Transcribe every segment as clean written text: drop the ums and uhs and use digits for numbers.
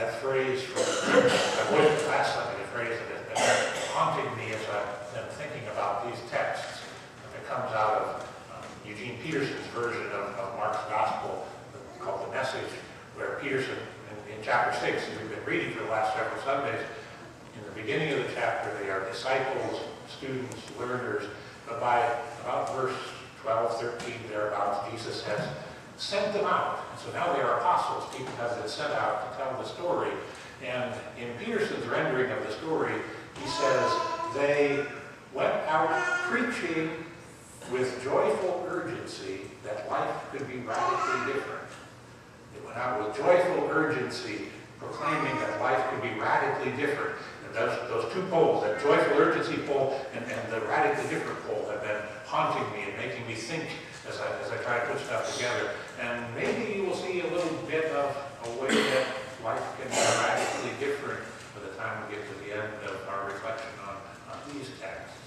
That phrase from I voiced it last Sunday, a phrase that has been haunting me as I've been thinking about these texts. It comes out of Eugene Peterson's version of Mark's Gospel called The Message, where Peterson, in chapter 6, as we've been reading for the last several Sundays, in the beginning of the chapter, they are disciples, students, learners, but by about verse 12, 13, thereabouts, Jesus has sent them out. And so now they are apostles. People have been sent out to tell the story. And in Peterson's rendering of the story, he says, they went out preaching with joyful urgency that life could be radically different. They went out with joyful urgency, proclaiming that life could be radically different. And those two poles, that joyful urgency pole and the radically different pole, have been haunting me and making me think as I try to put stuff together. And maybe you will see a little bit of a way that life can be radically different by the time we get to the end of our reflection on these texts.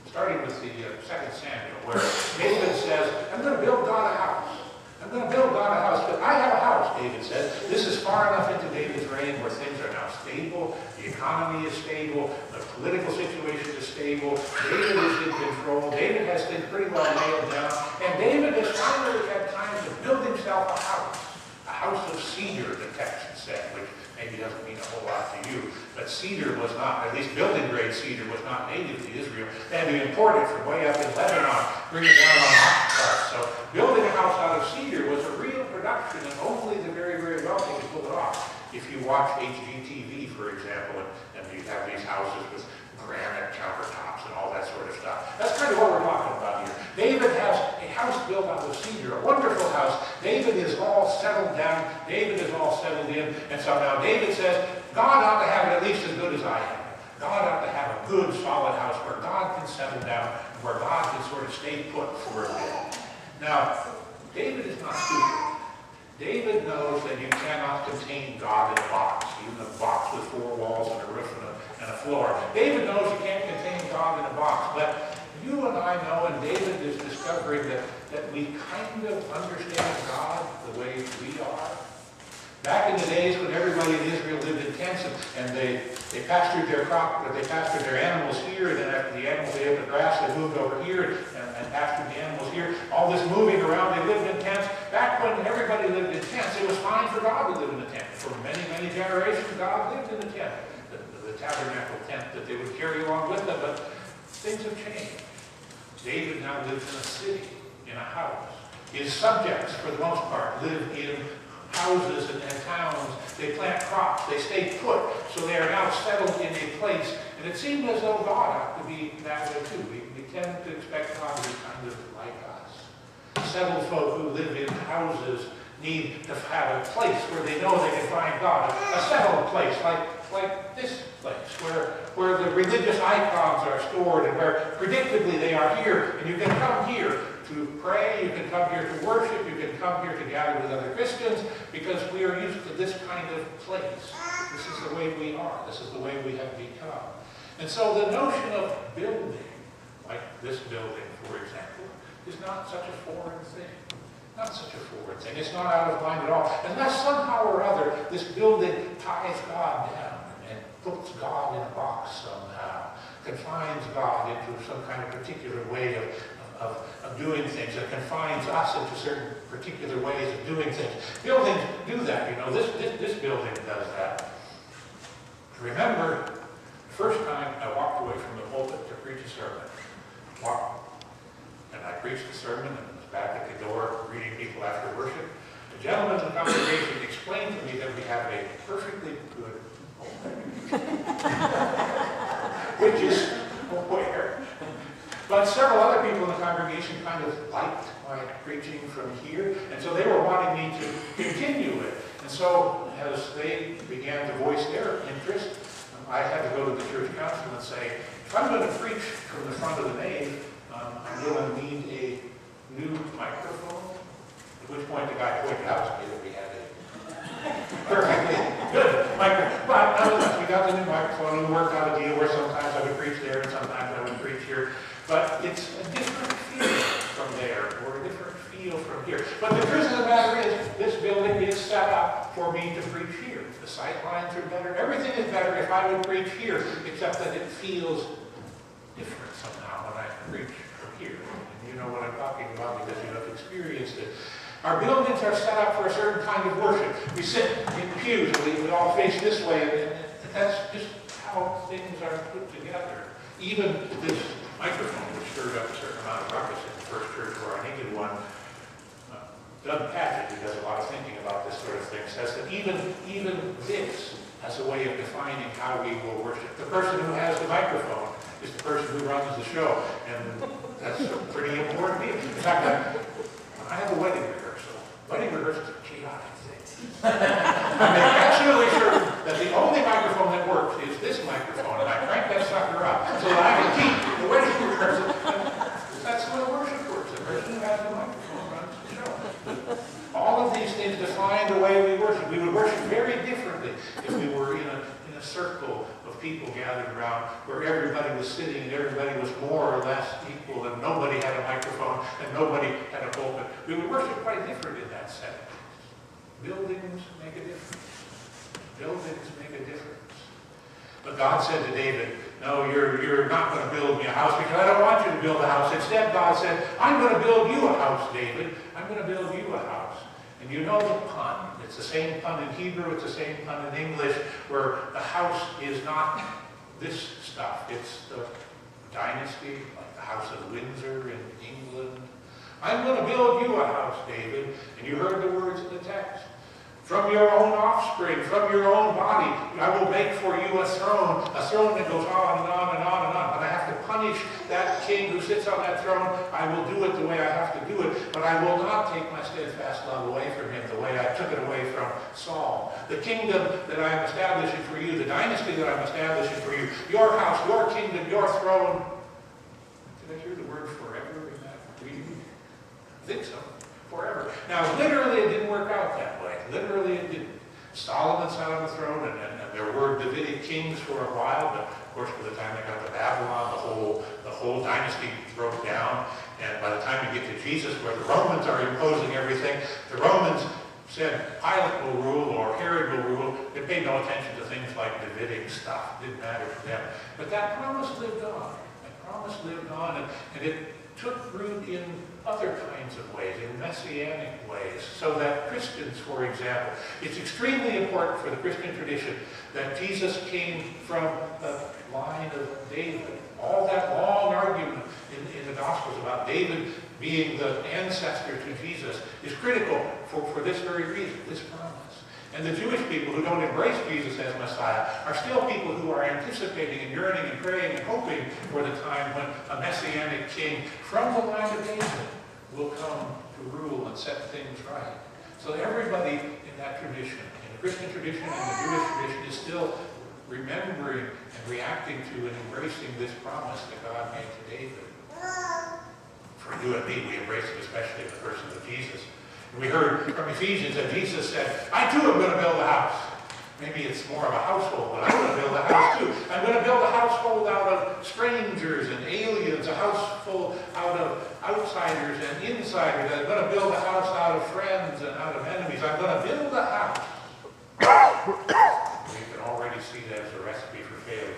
Starting with the 2nd Samuel, where David says, I'm going to build God a house. I'm going to build God a house, but I have a house, David says. This is far enough into David's reign where things are now stable, the economy is stable, the political situation is stable, David is in control, David has things pretty well nailed down, and David has finally had time to build himself a house of cedar, the text said, which maybe doesn't mean a whole lot to you, but cedar was not, at least building grade cedar was not native to Israel. They had to import it from way up in Lebanon, bring it down on ox carts. So building a house out of cedar was a real production, and only the very, very wealthy could pull it off. If you watch HGTV, for example, and you have these houses with granite countertops and all that sort of stuff. That's kind of what we're talking about here. David has a house built out of cedar, a wonderful house. David is all settled down. David is all settled in. And so now David says, God ought to have it at least as good as I have it. God ought to have a good, solid house where God can settle down, where God can sort of stay put for a bit. Now, David is not stupid. David knows that you cannot contain God in a box, even a box with 4 walls and a roof and a floor. David knows you can't contain God in a box, but you and I know, and David is discovering that we kind of understand God the way we are. Back in the days when everybody in Israel lived in tents and they pastured their crop, or they pastured their animals here, and then after the animals ate up the grass, they moved over here and pastured the animals here. All this moving around, they lived in tents. Back when everybody lived in tents, it was fine for God to live in a tent. For many, many generations, God lived in a tent, the tabernacle tent that they would carry along with them, but things have changed. David now lives in a city, in a house. His subjects, for the most part, live in houses and towns. They plant crops. They stay put. So they are now settled in a place. And it seems as though God ought to be that way too. We tend to expect God to be kind of like us. Settled folk who live in houses need to have a place where they know they can find God. A settled place like this place where the religious icons are stored and where predictably they are here. And you can come here to pray, you can come here to worship, you can come here to gather with other Christians, because we are used to this kind of place. This is the way we are. This is the way we have become. And so the notion of building, like this building, for example, is not such a foreign thing. Not such a foreign thing. It's not out of mind at all. Unless somehow or other this building ties God down and puts God in a box somehow, confines God into some kind of particular way of doing things, that confines us into certain particular ways of doing things. Buildings do that, you know. This building does that. Remember, the first time I walked away from the pulpit to preach a sermon, and I preached the sermon and was back at the door greeting people after worship. The gentleman in the congregation explained to me that we have a perfectly good pulpit, which is where. But several other people in the congregation kind of liked my preaching from here, and so they were wanting me to continue it. And so as they began to voice their interest, I had to go to the church council and say, if I'm going to preach from the front of the nave, I'm going to need a new microphone. At which point the guy pointed out to me that we had a perfectly good microphone. But nonetheless, we got the new microphone and we worked out a deal where sometimes I would preach there and sometimes I would preach here. But it's a different feel from there, or a different feel from here. But the truth of the matter is, this building is set up for me to preach here. The sight lines are better. Everything is better if I would preach here, except that it feels different somehow when I preach from here. And you know what I'm talking about because you have experienced it. Our buildings are set up for a certain kind of worship. We sit in pews and we all face this way, and that's just how things are put together. Even this microphone, which stirred up a certain amount of ruckus in the first church where I needed one, Doug Paget, who does a lot of thinking about this sort of thing, says that even this has a way of defining how we will worship. The person who has the microphone is the person who runs the show, and that's a pretty important deal. In fact, I have a wedding rehearsal. Wedding rehearsals are chaotic things. I make absolutely sure that the only microphone that works is this microphone, and I crank that sucker up so that I can keep the wedding rehearsal. That's the way worship works. The person who has the microphone runs the show. All of these things define the way we worship. We would worship very differently if we were in a circle of people gathered around where everybody was sitting and everybody was more or less equal and nobody had a microphone and nobody had a pulpit. We would worship quite different in that setting. Buildings make a difference. Buildings make a difference. But God said to David, no, you're not going to build me a house because I don't want you to build a house. Instead, God said, I'm going to build you a house, David. I'm going to build you a house. And you know the pun. It's the same pun in Hebrew. It's the same pun in English, where the house is not this stuff. It's the dynasty, like the House of Windsor in England. I'm going to build you a house, David. And you heard the words in the text. From your own offspring, from your own body, I will make for you a throne that goes on and on and on and on. But I have to punish that king who sits on that throne. I will do it the way I have to do it, but I will not take my steadfast love away from him the way I took it away from Saul. The kingdom that I am establishing for you, the dynasty that I'm establishing for you, your house, your kingdom, your throne. Did I hear the word forever in that reading? I think so. Forever. Now, literally, it didn't work out that way. Literally, it didn't. Solomon sat on the throne, and there were Davidic kings for a while, but of course, by the time they got to Babylon, the whole dynasty broke down. And by the time you get to Jesus, where the Romans are imposing everything, the Romans said Pilate will rule or Herod will rule. They paid no attention to things like Davidic stuff. It didn't matter to them. But that promise lived on. That promise lived on, and it took root in other kinds of ways, in messianic ways, so that Christians, for example, it's extremely important for the Christian tradition that Jesus came from the line of David. All that long argument in the Gospels about David being the ancestor to Jesus is critical for this very reason, this promise. And the Jewish people who don't embrace Jesus as Messiah are still people who are anticipating and yearning and praying and hoping for the time when a messianic king from the line of David will come to rule and set things right. So everybody in that tradition, in the Christian tradition and the Jewish tradition, is still remembering and reacting to and embracing this promise that God made to David. For you and me, we embrace it especially in the person of Jesus. We heard from Ephesians that Jesus said, I too am going to build a house. Maybe it's more of a household, but I'm going to build a house too. I'm going to build a household out of strangers and aliens, a house full out of outsiders and insiders. I'm going to build a house out of friends and out of enemies. I'm going to build a house. We can already see that as a recipe for failure.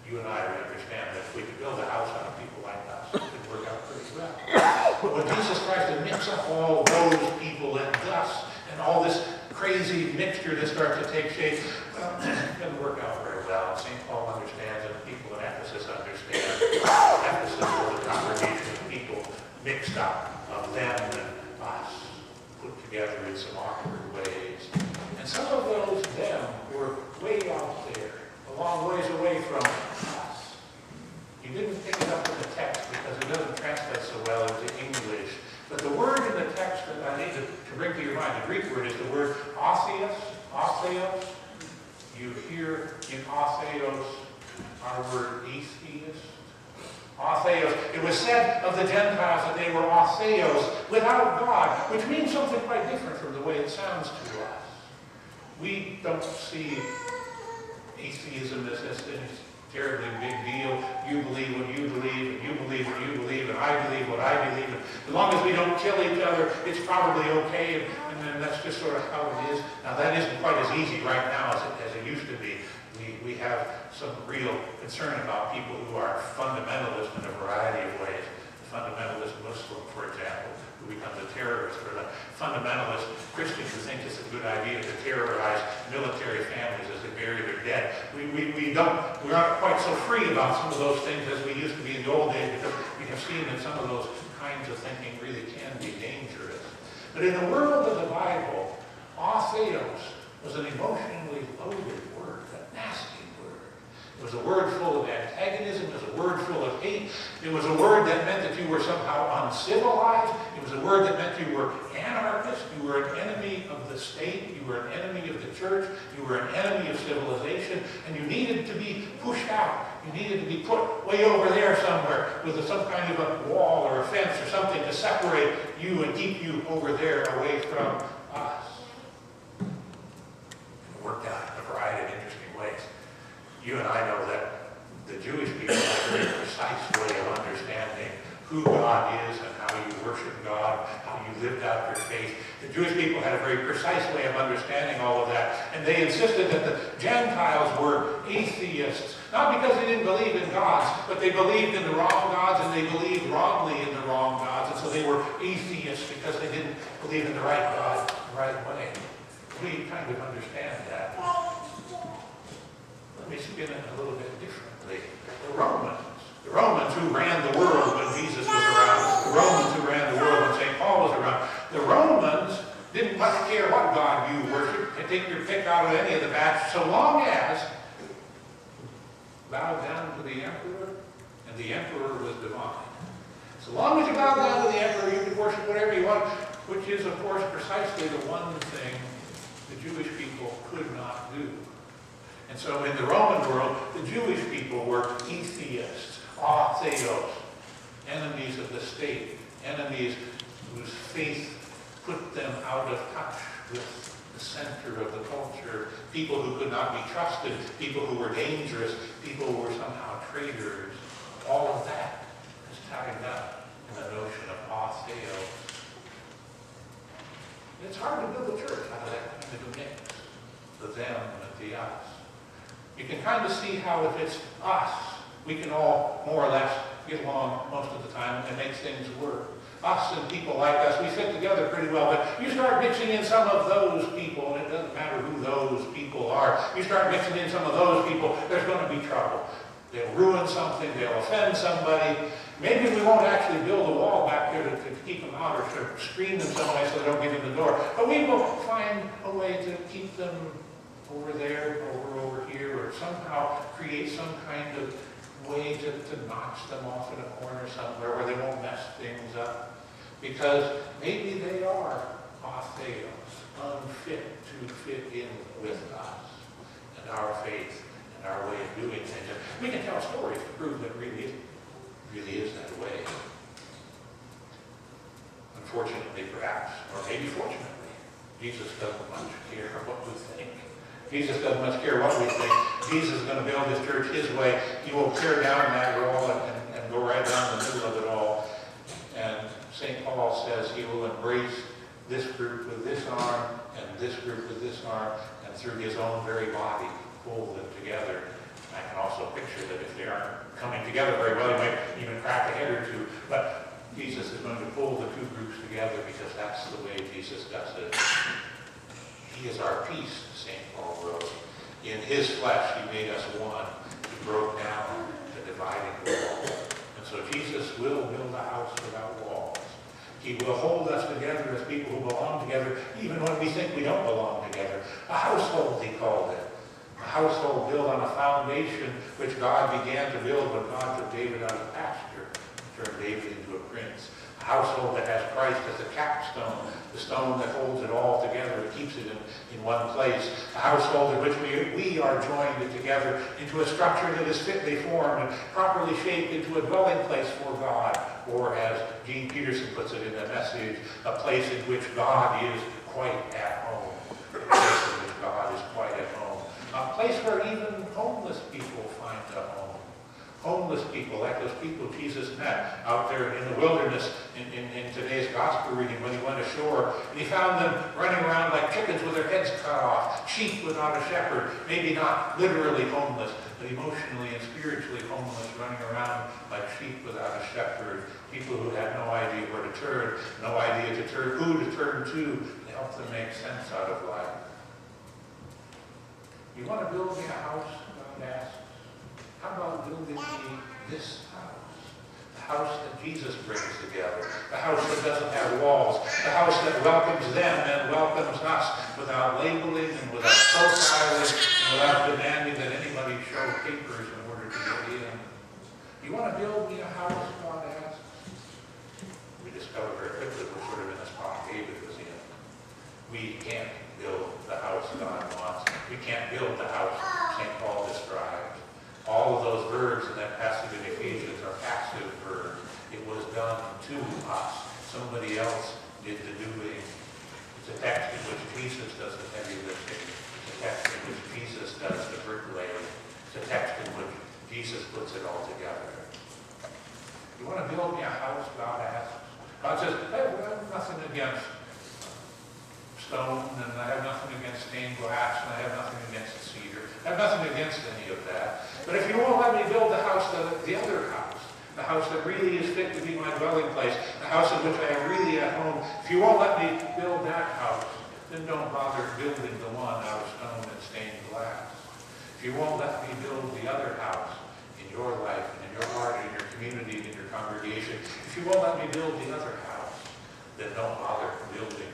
You and I would understand that if we could build a house out of people like us, it would work out pretty well. But when Jesus tries to mix up all those people and us and all this crazy mixture that starts to take shape, well, it doesn't work out very well. St. Paul understands, and the people in Ephesus understand. Ephesus was a congregation of people mixed up, of them and us, put together in some awkward ways. And some of those them were way out there, a long ways away from us. You didn't pick it up in the text because it doesn't translate so well into English. But the word in the text that I need to bring to your mind, the Greek word, is the word autheos. Autheos. You hear in autheos our word atheist. Autheos. It was said of the Gentiles that they were autheos, without God, which means something quite different from the way it sounds to us. We don't see atheism as terribly big deal. You believe what you believe, and you believe what you believe, and I believe what I believe. And as long as we don't kill each other, it's probably okay, and then that's just sort of how it is. Now, that isn't quite as easy right now as it used to be. We have some real concern about people who are fundamentalists in a variety of ways. The fundamentalist Muslim, for example, who becomes a terrorist, or the fundamentalist Christian who thinks it's a good idea to terrorize military families as they bury their dead. We aren't quite so free about some of those things as we used to be in the old days, because we have seen that some of those kinds of thinking really can be dangerous. But in the world of the Bible, atheos was an emotionally loaded word, a nasty word. It was a word full of antagonism. It was a word full of hate. It was a word that meant that you were somehow uncivilized. It was a word that meant you were anarchist. You were an enemy of the state. You were an enemy of the church. You were an enemy of civilization. And you needed to be pushed out. You needed to be put way over there somewhere with some kind of a wall or a fence or something to separate you and keep you over there away from us. It worked out in a variety of interesting ways. You and I know that the Jewish people have a very precise way of understanding who God is and how you worship God, how you lived out your faith. The Jewish people had a very precise way of understanding all of that, and they insisted that the Gentiles were atheists, not because they didn't believe in gods, but they believed in the wrong gods, and they believed wrongly in the wrong gods, and so they were atheists because they didn't believe in the right God the right way. We kind of understand that. Let me spin it a little bit differently. The Romans who ran the world when Jesus was around, the Romans who ran the world when St. Paul was around, the Romans didn't much care what God you worshiped, and take your pick out of any of the batch, so long as you bowed down to the emperor, and the emperor was divine. So long as you bowed down to the emperor, you could worship whatever you want, which is, of course, precisely the one thing the Jewish people could not do. And so in the Roman world, the Jewish people were atheists, atheos, enemies of the state, enemies whose faith put them out of touch with the center of the culture, people who could not be trusted, people who were dangerous, people who were somehow traitors. All of that is tied up in the notion of atheos. It's hard to build a church out of that kind of a mix, the them and the us. You can kind of see how if it's us, we can all more or less get along most of the time and make things work. Us and people like us, we fit together pretty well, but you start mixing in some of those people, and it doesn't matter who those people are. You start mixing in some of those people, there's going to be trouble. They'll ruin something, they'll offend somebody. Maybe we won't actually build a wall back there to keep them out or to screen them some way so they don't get in the door. But we will find a way to keep them over there, over here, or somehow create some kind of way to notch them off in a corner somewhere where they won't mess things up. Because maybe they are atheos, unfit to fit in with us and our faith and our way of doing things. And we can tell stories to prove that it really is that way. Unfortunately, perhaps, or maybe fortunately, Jesus doesn't much care what we think. Jesus doesn't much care what we think. Jesus is going to build his church his way. He will tear down that wall and go right down the middle of it all. And St. Paul says he will embrace this group with this arm and this group with this arm, and through his own very body pull them together. I can also picture that if they aren't coming together very well, you might even crack a head or two. But Jesus is going to pull the two groups together because that's the way Jesus does it. He is our peace, St. Paul wrote. In his flesh he made us one. He broke down the dividing wall. And so Jesus will build a house without walls. He will hold us together as people who belong together, even when we think we don't belong together. A household, he called it. A household built on a foundation which God began to build when God took David out of pasture and turned David into a prince. A household that has Christ as the capstone, the stone that holds it all together and keeps it in one place. A household in which we are joined together into a structure that is fitly formed and properly shaped into a dwelling place for God, or as Gene Peterson puts it in the message, a place in which God is quite at home. A place in which God is quite at home. A place place where even homeless people find a home. Homeless people, like those people Jesus met out there in the wilderness in today's gospel reading when he went ashore. And he found them running around like chickens with their heads cut off, sheep without a shepherd, maybe not literally homeless, but emotionally and spiritually homeless, running around like sheep without a shepherd. People who had no idea where to turn, no idea who to turn to help them make sense out of life. You want to build me a house? God asks. How about building me this house? The house that Jesus brings together. The house that doesn't have walls. The house that welcomes them and welcomes us without labeling and without profiling and without demanding that anybody show papers in order to get in. You want to build me a house? God asks. We discover very quickly we're sort of in the spot David was in. We can't build the house God wants. We can't build the house St. Paul described. All of those verbs in that passage in Ephesians are passive verbs. It was done to us. Somebody else did the doing. It's a text in which Jesus does the heavy lifting. It's a text in which Jesus does the bricklaying. It's a text in which Jesus puts it all together. You want to build me a house? God asks. God says, hey, I have nothing against stone, and I have nothing against stained glass, and I have nothing against cedar. I have nothing against any of that. But if you won't let me build the house, the other house, the house that really is fit to be my dwelling place, the house in which I am really at home, if you won't let me build that house, then don't bother building the one out of stone and stained glass. If you won't let me build the other house in your life, and in your heart, in your community, in your congregation, if you won't let me build the other house, then don't bother building